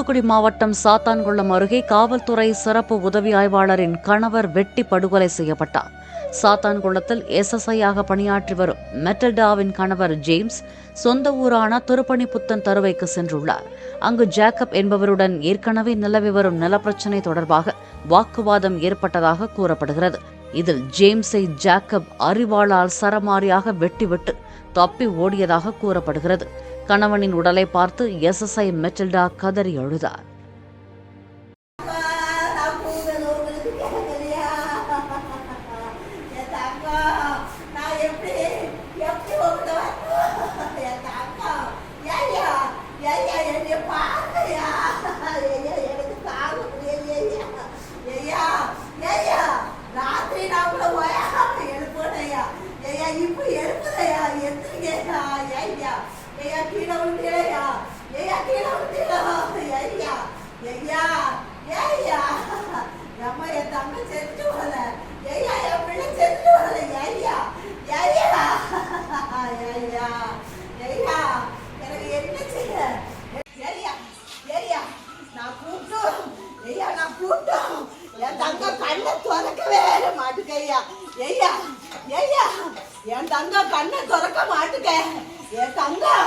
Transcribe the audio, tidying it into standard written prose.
தூத்துக்குடி மாவட்டம் சாத்தான்குளம் அருகே காவல்துறை சிறப்பு உதவி ஆய்வாளரின் கணவர் வெட்டி படுகொலை செய்யப்பட்டார். சாத்தான்குளத்தில் எஸ்எஸ்ஐயாக பணியாற்றி வரும் மெட்டல்டாவின் கணவர் ஜேம்ஸ் சொந்த ஊரான திருப்பணிப்புத்தன் தருவைக்கு சென்றுள்ளார். அங்கு ஜேக்கப் என்பவருடன் ஏற்கனவே நிலவி வரும் நிலப்பிரச்சினை தொடர்பாக வாக்குவாதம் ஏற்பட்டதாக கூறப்படுகிறது. இதில் ஜேம்ஸை ஜேக்கப் அரிவாளால் சரமாரியாக வெட்டிவிட்டு தப்பி ஓடியதாக கூறப்படுகிறது. கணவனின் உடலை பார்த்து எஸ்எஸ்ஐ மெட்டில்டா கதறி அழுதார். என் தங்க கண்ணை திறக்க மாட்டுக்க என் தங்க